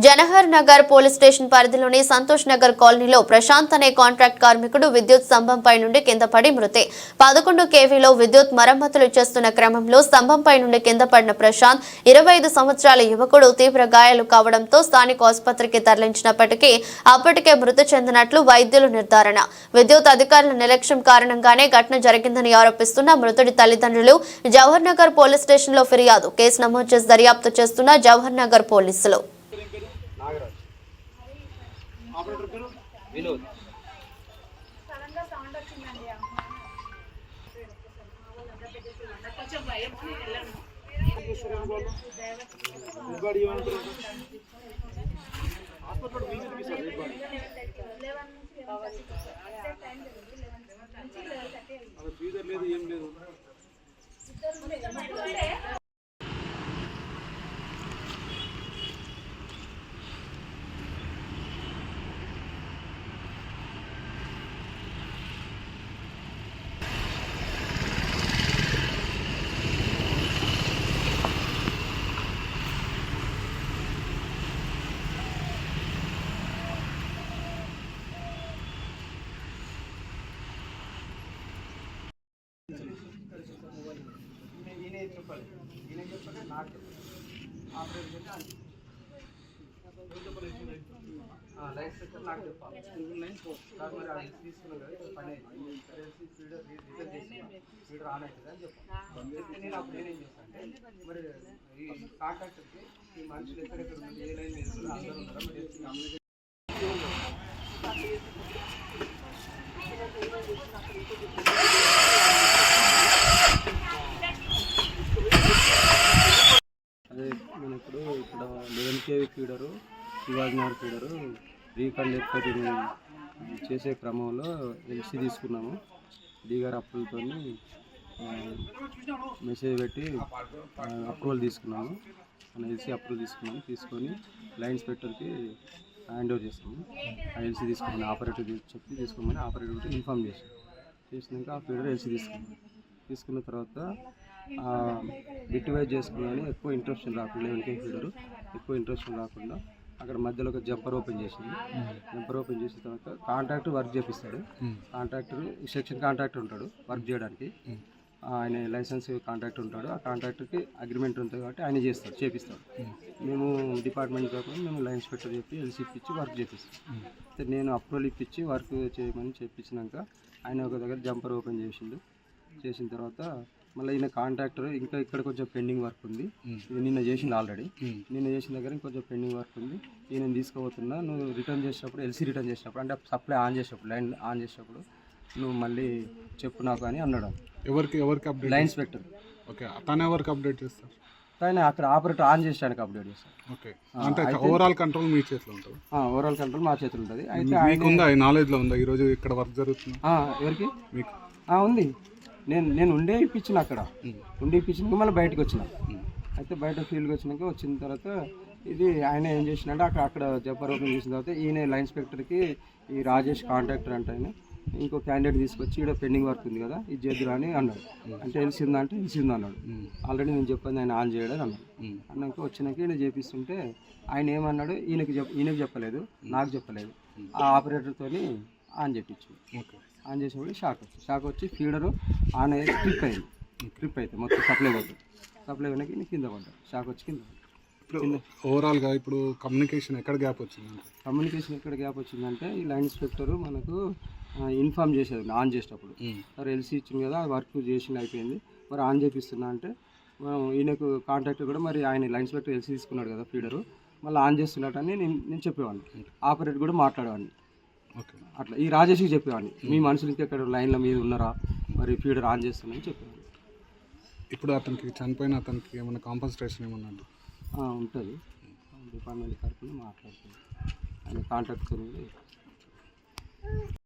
జనహర్ Nagar police station పరిధిలోని సంతోష్ నగర్ కాలనీలో ప్రశాంత్ అనే కాంట్రాక్ట్ కార్మికుడు విద్యుత్ స్తంభంపై నుండి కింద పడి మృతి. 11 kVలో విద్యుత్ మరమ్మతులు చేస్తున్న క్రమంలో స్తంభంపై నుండి కింద పడిన ప్రశాంత్ 25 సంవత్సరాల యువకుడు తీవ్ర గాయాలు కావడంతో స్థానిక ఆసుపత్రికి తరలించినప్పటికీ అప్పటికే మృతి చెందినట్లు వైద్యులు నిర్ధారణ. విద్యుత్ అధికారుల నిర్లక్ష్యం కారణంగానే ఘటన జరిగిందని ఆరోపిస్తున్న మృతుడి తల్లిదండ్రులు జవహర్ నగర్ పోలీస్ స్టేషన్లో ఫిర్యాదు. కేసు నమోదు చేసి దర్యాప్తు చేస్తున్న జవహర్ నగర్ పోలీసులు. మనప్పుడు ఇక్కడ 11 kV ఫీడరు శివాజీనగర్ ఫీడరు రీకండక్టరింగ్ చేసే క్రమంలో ఎల్సీ తీసుకున్నాము. డీగార్ అప్రూవల్తో మెసేజ్ పెట్టి అప్రూవల్ తీసుకున్నాము. మన ఎల్సీ అప్రూవల్ తీసుకొని లైన్ ఇన్స్పెక్టర్కి హ్యాండ్ ఓవర్ చేస్తాము. ఆ ఎల్సీ తీసుకుని ఆపరేటర్ చెప్పి తీసుకోమని ఆపరేటర్కి ఇన్ఫామ్ చేసినాక ఆ ఫీడర్ ఎల్సీ తీసుకున్న తర్వాత బిట్ వైజ్ చేసుకున్నాను. ఎక్కువ ఇంట్రెస్ట్ రాకుండా 11 kV ఫీడరు ఎక్కువ ఇంట్రెస్ట్ రాకుండా అక్కడ మధ్యలో ఒక జంపర్ ఓపెన్ చేసింది. జంపర్ ఓపెన్ చేసిన తర్వాత కాంట్రాక్టర్ వర్క్ చేపిస్తాడు. కాంట్రాక్టర్ సెక్షన్ కాంట్రాక్టర్ ఉంటాడు వర్క్ చేయడానికి. ఆయన లైసెన్స్ కాంట్రాక్టర్ ఉంటాడు. ఆ కాంట్రాక్టర్కి అగ్రిమెంట్ ఉంటుంది కాబట్టి ఆయన చేపిస్తాడు. మేము డిపార్ట్మెంట్ కాకుండా మేము లైన్ ఇన్స్పెక్టర్ చెప్పి ఎల్సీ ఇప్పించి వర్క్ చేపిస్తాం. నేను అప్రూవల్ ఇప్పించి వర్క్ చేయమని చెప్పించినాక ఆయన ఒక దగ్గర జంపర్ ఓపెన్ చేసిన తర్వాత మళ్ళీ ఈయన కాంట్రాక్టర్ ఇంకా ఇక్కడ కొంచెం పెండింగ్ వర్క్ ఉంది. ఇది నిన్న చేసింది ఆల్రెడీ. నిన్న చేసిన దగ్గర ఇంకొంచెం పెండింగ్ వర్క్ ఉంది. నేను తీసుకుపోతున్నా, నువ్వు రిటర్న్ చేసేటప్పుడు ఎల్సీ రిటర్న్ చేసినప్పుడు అంటే సప్లై ఆన్ చేసేటప్పుడు లైన్ ఆన్ చేసేటప్పుడు నువ్వు మళ్ళీ చెప్పు నాకు అని అన్నాడు. ఎవరికి అప్డేట్? Line inspector. ఓకే, తను ఎవరికి అప్డేట్ చేస్తారు? కానీ అక్కడ ఆపరేటర్ ఆన్ చేసానికి అప్డేట్ చేస్తారు. ఓకే, అంటే ఓవరాల్ కంట్రోల్ మీ చేతిలో ఉంటుంది? ఓవరాల్ కంట్రోల్ మా చేతిలో ఉంటుంది. అయితే మీకుందా నాలెడ్జ్లో ఉందా ఈరోజు ఇక్కడ వర్క్ జరుగుతుంది? ఎవరికి? మీకు ఉంది. నేను ఉండే ఇప్పించిన అక్కడ ఇప్పించినాక మళ్ళీ బయటకు వచ్చిన. అయితే బయట ఫీల్డ్కి వచ్చిన తర్వాత ఇది ఆయన ఏం చేసినాడు, అక్కడ జంపర్ ఓపెన్ చేసిన తర్వాత ఈయన లైన్ ఇన్స్పెక్టర్కి ఈ రాజేష్ కాంట్రాక్టర్ అంటే ఆయన ఇంకో క్యాండిడేట్ తీసుకొచ్చి ఇక్కడ పెండింగ్ వర్క్ ఉంది కదా ఇది చేద్దురా అని అన్నాడు. అంటే ఎల్సీ ఉందా అంటే ఎల్సీ ఉందా అన్నాడు. ఆల్రెడీ నేను చెప్పాను ఆయన ఆన్ చేయడం అన్నాడు. అన్నాక వచ్చినాక ఈయన చేపిస్తుంటే ఆయన ఏమన్నాడు, ఈయనకి చెప్పలేదు, నాకు చెప్పలేదు. ఆ ఆపరేటర్తో ఆన్ చేయించింది. ఆన్ చేసినప్పుడు షాక్ వచ్చి ఫీడరు ఆన్ అయ్యి ట్రిప్ అయితే మొత్తం సప్లై వెనక్కి కింద పడ్డాడు. షాక్ వచ్చి కింద. ఓవరాల్గా ఇప్పుడు కమ్యూనికేషన్ ఎక్కడ గ్యాప్ వచ్చిందంటే ఈ లైన్ ఇన్స్పెక్టర్ మనకు ఇన్ఫామ్ చేసేది ఆన్ చేసేటప్పుడు. సార్ ఎల్సీ ఇచ్చింది కదా వర్క్ చేసింది అయిపోయింది, మరి ఆన్ చేపిస్తున్నా అంటే ఈయనకు కాంట్రాక్టర్ కూడా మరి ఆయన లైన్ ఇన్స్పెక్టర్ ఎల్సీ తీసుకున్నాడు కదా ఫీడరు మళ్ళీ ఆన్ చేస్తున్నట్టని నేను చెప్పేవాడిని. ఆపరేటర్ కూడా మాట్లాడేవాడిని. అట్లా ఈ రాజేష్కి చెప్పేవాడిని, మీ మనుషులు ఇంకెక్కడ లైన్ల మీద ఉన్నారా, మరి ఫీడర్ ఆన్ చేస్తున్నాయని చెప్పేవాడిని. ఇప్పుడు అతనికి చనిపోయిన అతనికి ఏమైనా కాంపన్సేషన్ ఏమన్నా ఉంటుంది? డిపార్ట్మెంట్ తరఫున మాట్లాడుతుంది ఆయన కాంట్రాక్ట్.